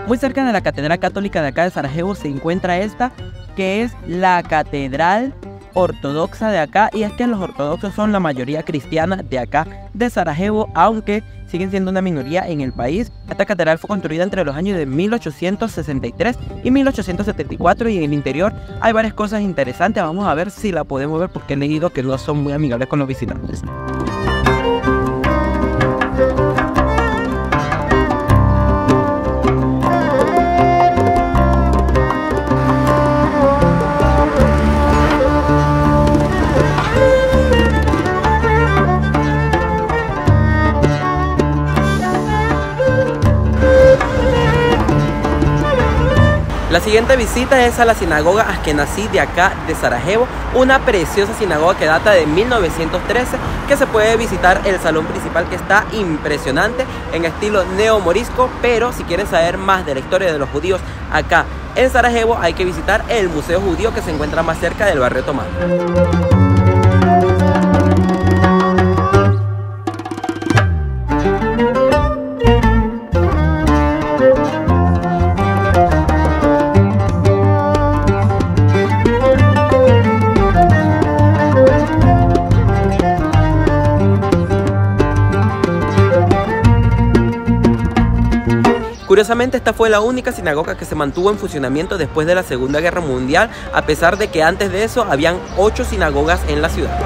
Muy cerca de la Catedral Católica de acá de Sarajevo se encuentra esta, que es la Catedral Ortodoxa de acá, y es que los ortodoxos son la mayoría cristiana de acá de Sarajevo, aunque siguen siendo una minoría en el país. Esta catedral fue construida entre los años de 1863 y 1874 y en el interior hay varias cosas interesantes. Vamos a ver si la podemos ver porque he leído que no son muy amigables con los visitantes. La siguiente visita es a la sinagoga Askenazí de acá de Sarajevo, una preciosa sinagoga que data de 1913, que se puede visitar el salón principal, que está impresionante en estilo neomorisco. Pero si quieren saber más de la historia de los judíos acá en Sarajevo, hay que visitar el Museo Judío, que se encuentra más cerca del barrio otomano. Curiosamente, esta fue la única sinagoga que se mantuvo en funcionamiento después de la Segunda Guerra Mundial, a pesar de que antes de eso habían 8 sinagogas en la ciudad.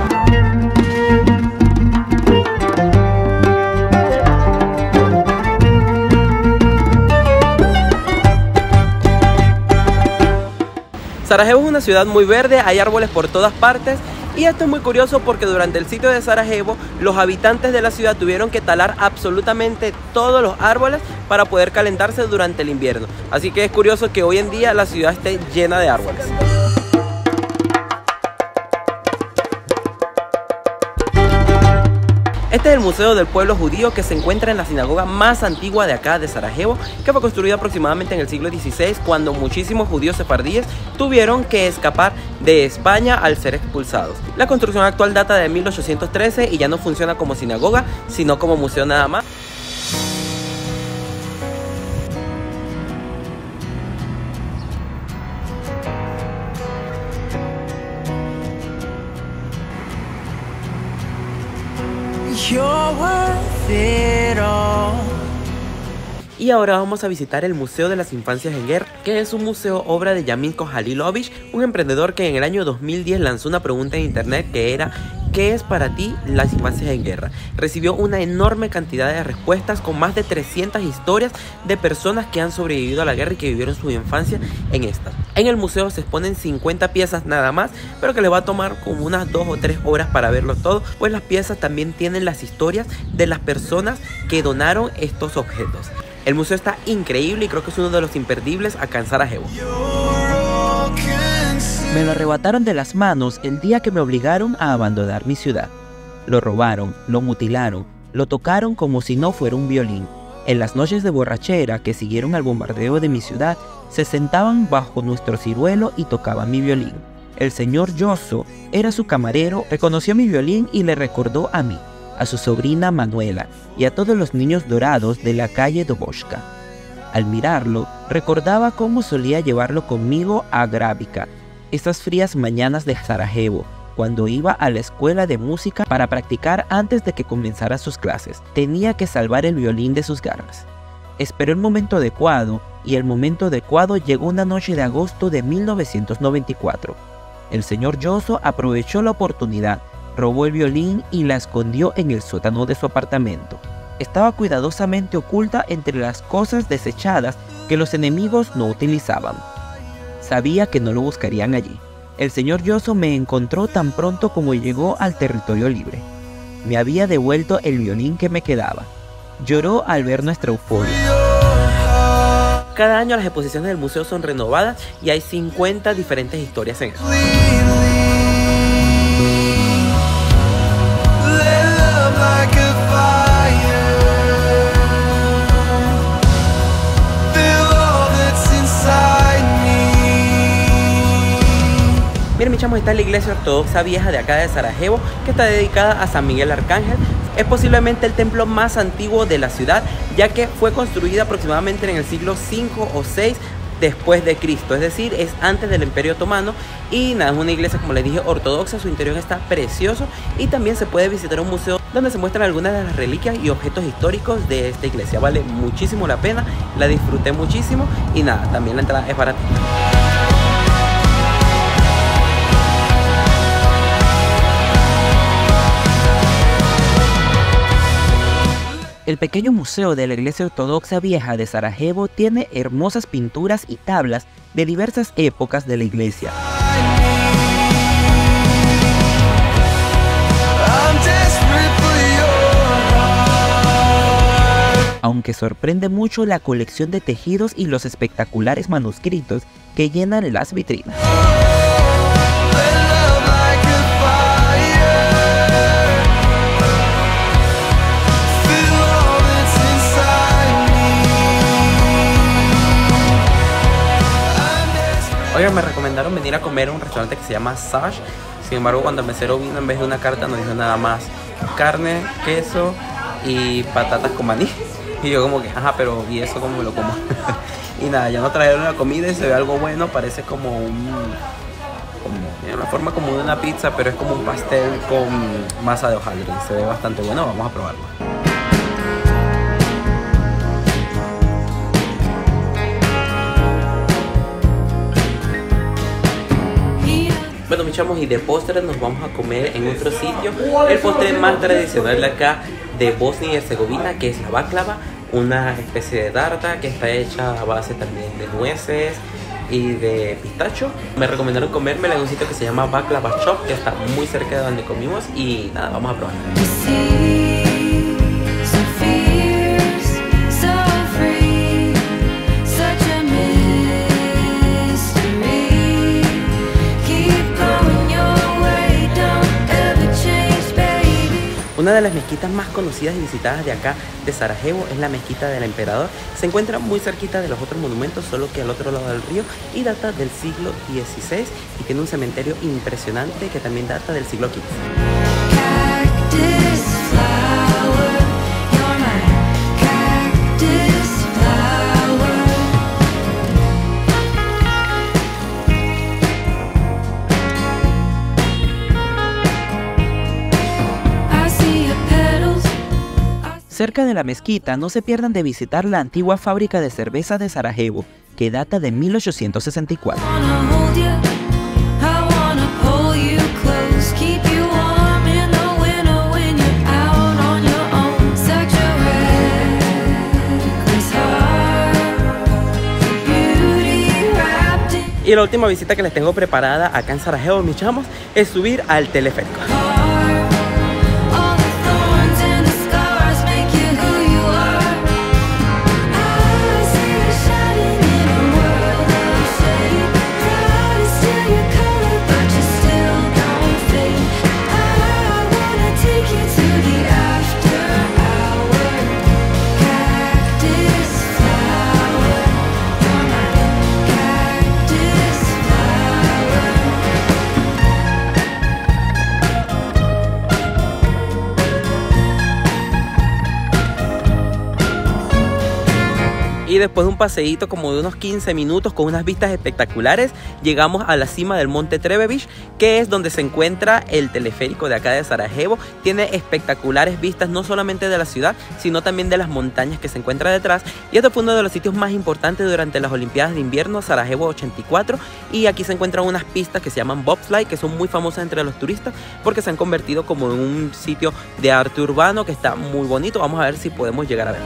Sarajevo es una ciudad muy verde, hay árboles por todas partes. Y esto es muy curioso porque durante el sitio de Sarajevo los habitantes de la ciudad tuvieron que talar absolutamente todos los árboles para poder calentarse durante el invierno. Así que es curioso que hoy en día la ciudad esté llena de árboles. Este es el Museo del Pueblo Judío, que se encuentra en la sinagoga más antigua de acá de Sarajevo, que fue construida aproximadamente en el siglo XVI, cuando muchísimos judíos sefardíes tuvieron que escapar de España al ser expulsados. La construcción actual data de 1813 y ya no funciona como sinagoga, sino como museo nada más. Y ahora vamos a visitar el Museo de las Infancias en Guerra, que es un museo obra de Yamin Kohalilovich, un emprendedor que en el año 2010 lanzó una pregunta en internet que era: ¿qué es para ti las infancias en guerra? Recibió una enorme cantidad de respuestas con más de 300 historias de personas que han sobrevivido a la guerra y que vivieron su infancia en esta. En el museo se exponen 50 piezas nada más, pero que les va a tomar como unas 2 o 3 horas para verlo todo, pues las piezas también tienen las historias de las personas que donaron estos objetos. El museo está increíble y creo que es uno de los imperdibles acá en Sarajevo. Me lo arrebataron de las manos el día que me obligaron a abandonar mi ciudad. Lo robaron, lo mutilaron, lo tocaron como si no fuera un violín. En las noches de borrachera que siguieron al bombardeo de mi ciudad, se sentaban bajo nuestro ciruelo y tocaban mi violín. El señor Yoso era su camarero, reconoció mi violín y le recordó a mí, a su sobrina Manuela y a todos los niños dorados de la calle Doboshka. Al mirarlo, recordaba cómo solía llevarlo conmigo a Grávica, esas frías mañanas de Sarajevo, cuando iba a la escuela de música para practicar antes de que comenzara sus clases. Tenía que salvar el violín de sus garras. Esperó el momento adecuado, y el momento adecuado llegó una noche de agosto de 1994. El señor Yoso aprovechó la oportunidad, robó el violín y la escondió en el sótano de su apartamento. estaba cuidadosamente oculta entre las cosas desechadas que los enemigos no utilizaban. Sabía que no lo buscarían allí. El señor Yoso me encontró tan pronto como llegó al territorio libre. Me había devuelto el violín que me quedaba. Lloró al ver nuestra euforia. Cada año las exposiciones del museo son renovadas y hay 50 diferentes historias en él. Miren, mis chamos, está la iglesia ortodoxa vieja de acá de Sarajevo, que está dedicada a San Miguel Arcángel. Es posiblemente el templo más antiguo de la ciudad, ya que fue construida aproximadamente en el siglo 5 o 6 después de Cristo, es decir, es antes del Imperio Otomano. Y nada, es una iglesia, como les dije, ortodoxa. Su interior está precioso y también se puede visitar un museo donde se muestran algunas de las reliquias y objetos históricos de esta iglesia. Vale muchísimo la pena, la disfruté muchísimo y nada, también la entrada es barata. El pequeño museo de la Iglesia Ortodoxa Vieja de Sarajevo tiene hermosas pinturas y tablas de diversas épocas de la iglesia. Aunque sorprende mucho la colección de tejidos y los espectaculares manuscritos que llenan las vitrinas. Oigan, me recomendaron venir a comer a un restaurante que se llama Sash. Sin embargo, cuando el mesero vino, en vez de una carta nos dijo nada más carne, queso y patatas con maní. Y yo como que, ajá, pero ¿y eso cómo me lo como? Y nada, ya no trajeron la comida y se ve algo bueno. Parece como una forma como de una pizza, pero es como un pastel con masa de hojaldre. Se ve bastante bueno, vamos a probarlo. Bueno, mis chamos, y de postre nos vamos a comer en otro sitio el postre más tradicional de acá de Bosnia y Herzegovina, que es la baklava, una especie de tarta que está hecha a base también de nueces y de pistacho. Me recomendaron comérmela en un sitio que se llama Baklava Shop, que está muy cerca de donde comimos, y nada, vamos a probar. Una de las mezquitas más conocidas y visitadas de acá de Sarajevo es la mezquita del Emperador. Se encuentra muy cerquita de los otros monumentos, solo que al otro lado del río, y data del siglo XVI y tiene un cementerio impresionante que también data del siglo XV. Cerca de la mezquita no se pierdan de visitar la antigua fábrica de cerveza de Sarajevo, que data de 1864. Y la última visita que les tengo preparada acá en Sarajevo, mis chamos, es subir al teleférico. Y después de un paseíto como de unos 15 minutos con unas vistas espectaculares, llegamos a la cima del monte Trebević, que es donde se encuentra el teleférico de acá de Sarajevo. Tiene espectaculares vistas no solamente de la ciudad, sino también de las montañas que se encuentra detrás. Y este fue uno de los sitios más importantes durante las Olimpiadas de Invierno Sarajevo 84. Y aquí se encuentran unas pistas que se llaman bobsleigh, que son muy famosas entre los turistas porque se han convertido como en un sitio de arte urbano que está muy bonito. Vamos a ver si podemos llegar a ver.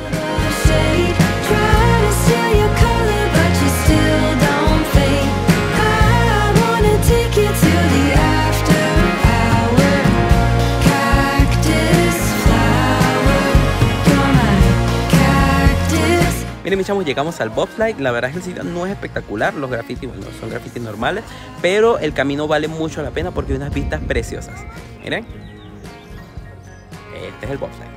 Miren mis chamos, llegamos al bobsleigh. La verdad es que el sitio no es espectacular. Los grafitis, bueno, son grafitis normales, pero el camino vale mucho la pena porque hay unas vistas preciosas. Miren, este es el bobsleigh.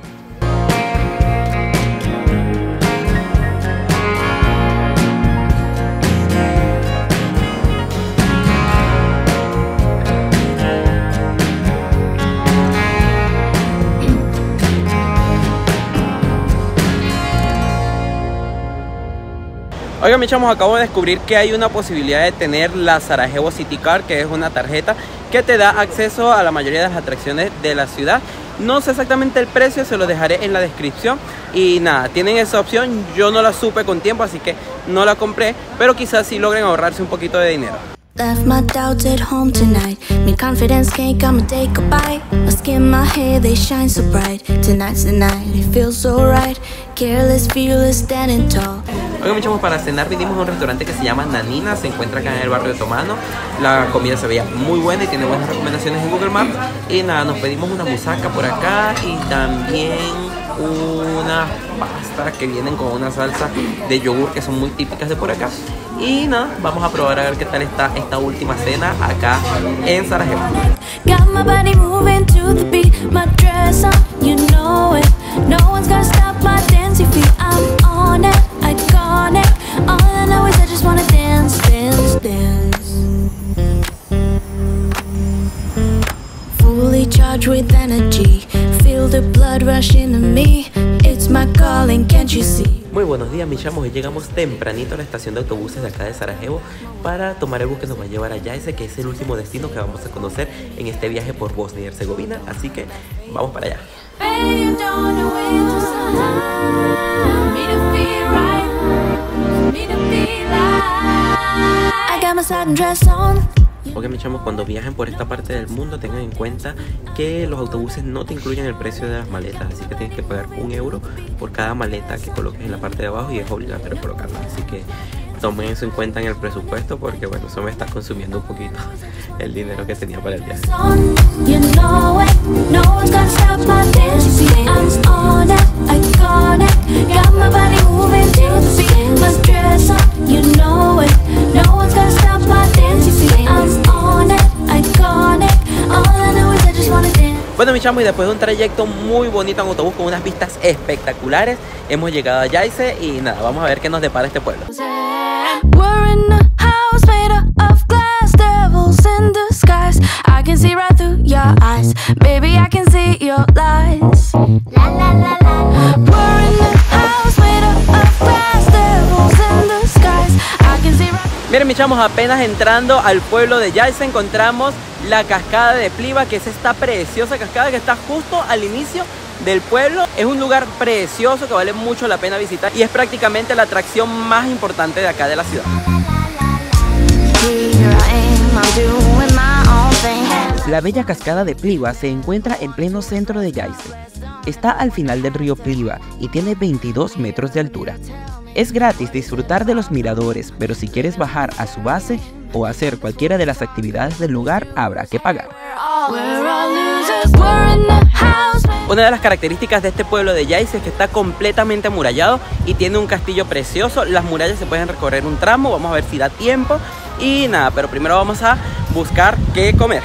Oigan, mis chamos, acabo de descubrir que hay una posibilidad de tener la Sarajevo City Card, que es una tarjeta que te da acceso a la mayoría de las atracciones de la ciudad. No sé exactamente el precio, se lo dejaré en la descripción. Y nada, tienen esa opción. Yo no la supe con tiempo, así que no la compré, pero quizás sí logren ahorrarse un poquito de dinero. Left my doubts at home tonight. My confidence can't come and take a bite. My skin, my hair, they shine so bright. Tonight's the night, it feels so right. Careless, fearless, standing tall. Oigan, mis chavos, para cenar vinimos a un restaurante que se llama Nanina. Se encuentra acá en el barrio de Otomano. La comida se veía muy buena y tiene buenas recomendaciones en Google Maps. Y nada, nos pedimos una musaca por acá y también unas pastas que vienen con una salsa de yogur que son muy típicas de por acá. Y nada, vamos a probar a ver qué tal está esta última cena acá en Sarajevo. Got my body moving to the beat, my dress on, you know it. No one's gonna stop my dancing feet. I'm on it, iconic. All I know is I just wanna dance, dance, dance. Fully charged with energy, feel the blood rush into me. It's my calling, can't you see? Muy buenos días, mis chamos. Hoy llegamos tempranito a la estación de autobuses de acá de Sarajevo para tomar el bus que nos va a llevar a Jajce, que es el último destino que vamos a conocer en este viaje por Bosnia y Herzegovina. Así que vamos para allá. Ok, mis chamos, cuando viajen por esta parte del mundo tengan en cuenta que los autobuses no te incluyen el precio de las maletas, así que tienes que pagar €1 por cada maleta que coloques en la parte de abajo y es obligatorio colocarla, así que tomen eso en cuenta en el presupuesto porque bueno, eso me está consumiendo un poquito el dinero que tenía para el viaje. Bueno, mis chamos, y después de un trayecto muy bonito en autobús con unas vistas espectaculares, hemos llegado a Jajce y nada, vamos a ver qué nos depara este pueblo. Miren, mis chamos, apenas entrando al pueblo de Jajce encontramos la cascada de Pliva, que es esta preciosa cascada que está justo al inicio del pueblo. Es un lugar precioso que vale mucho la pena visitar y es prácticamente la atracción más importante de acá de la ciudad. La bella cascada de Pliva se encuentra en pleno centro de Jajce. Está al final del río Pliva y tiene 22 metros de altura. Es gratis disfrutar de los miradores, pero si quieres bajar a su base o hacer cualquiera de las actividades del lugar, habrá que pagar. Una de las características de este pueblo de Jajce es que está completamente amurallado y tiene un castillo precioso. Las murallas se pueden recorrer un tramo, vamos a ver si da tiempo. Y nada, pero primero vamos a buscar qué comer.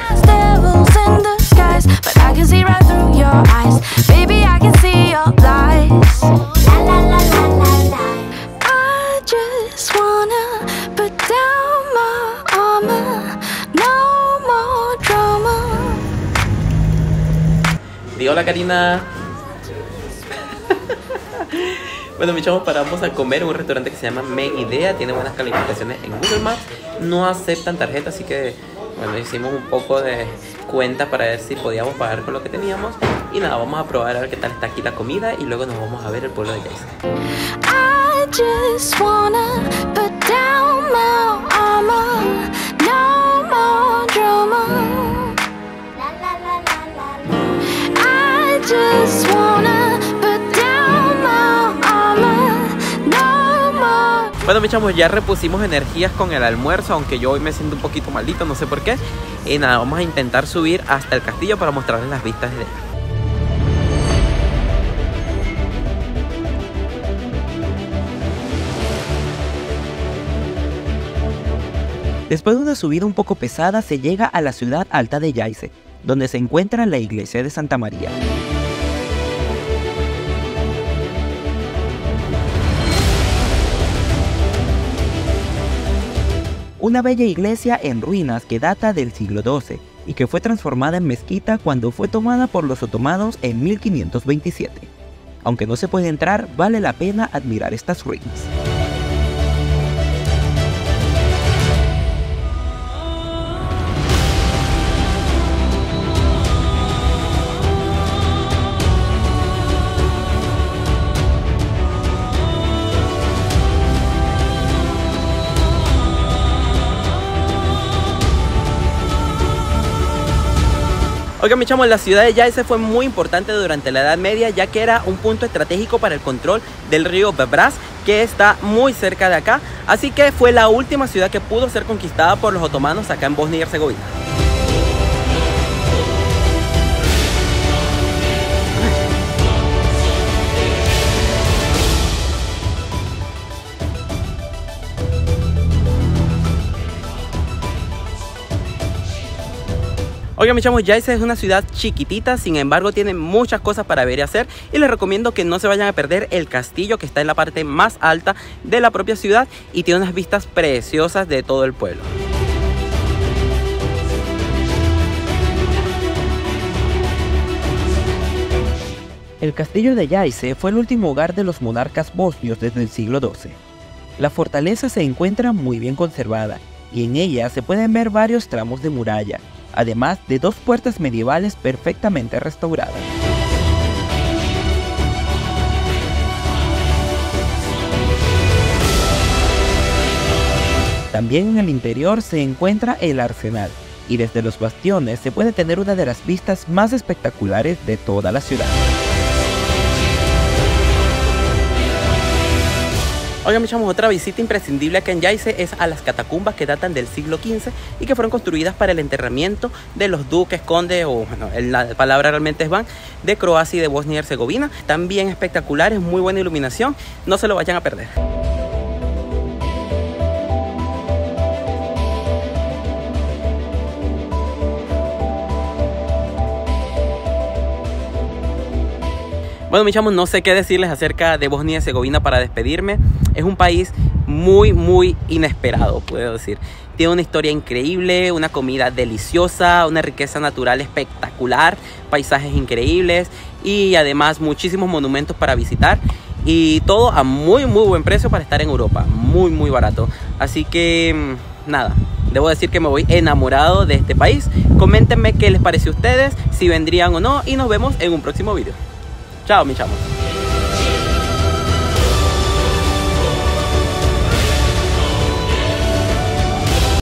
Di hola, Karina. Bueno, mis chavos, paramos a comer en un restaurante que se llama Megidea. Tiene buenas calificaciones en Google Maps. No aceptan tarjeta, así que bueno, hicimos un poco de cuenta para ver si podíamos pagar con lo que teníamos. Y nada, vamos a probar a ver qué tal está aquí la comida y luego nos vamos a ver el pueblo de Yaiza. I just wanna put down my armor, no more drama. I just wanna put down my armor, no more. Bueno, mis chavos, ya repusimos energías con el almuerzo, aunque yo hoy me siento un poquito maldito, no sé por qué. Y nada, vamos a intentar subir hasta el castillo para mostrarles las vistas de allá. Después de una subida un poco pesada, se llega a la ciudad alta de Yaiza, donde se encuentra la iglesia de Santa María. Una bella iglesia en ruinas que data del siglo XII y que fue transformada en mezquita cuando fue tomada por los otomanos en 1527. Aunque no se puede entrar, vale la pena admirar estas ruinas. Oigan, mis chamos, la ciudad de Yaiza fue muy importante durante la Edad Media, ya que era un punto estratégico para el control del río Bebras, que está muy cerca de acá. Así que fue la última ciudad que pudo ser conquistada por los otomanos acá en Bosnia y Herzegovina. Oigan, mis chamos, Yaiza es una ciudad chiquitita, sin embargo tiene muchas cosas para ver y hacer, y les recomiendo que no se vayan a perder el castillo, que está en la parte más alta de la propia ciudad y tiene unas vistas preciosas de todo el pueblo. El castillo de Yaiza fue el último hogar de los monarcas bosnios desde el siglo XII. La fortaleza se encuentra muy bien conservada y en ella se pueden ver varios tramos de muralla, además de dos puertas medievales perfectamente restauradas. También en el interior se encuentra el arsenal, y desde los bastiones se puede tener una de las vistas más espectaculares de toda la ciudad. Oigan, mis chamos, otra visita imprescindible acá en Yaiza es a las catacumbas que datan del siglo XV y que fueron construidas para el enterramiento de los duques, condes, o bueno, la palabra realmente es van, de Croacia y de Bosnia y Herzegovina. También espectaculares, muy buena iluminación, no se lo vayan a perder. Bueno, mis chamos, no sé qué decirles acerca de Bosnia y Herzegovina para despedirme. Es un país muy inesperado, puedo decir. Tiene una historia increíble, una comida deliciosa, una riqueza natural espectacular, paisajes increíbles y además muchísimos monumentos para visitar. Y todo a muy buen precio para estar en Europa, muy barato. Así que nada, debo decir que me voy enamorado de este país. Coméntenme qué les pareció a ustedes, si vendrían o no, y nos vemos en un próximo video. Chao, mis chamos.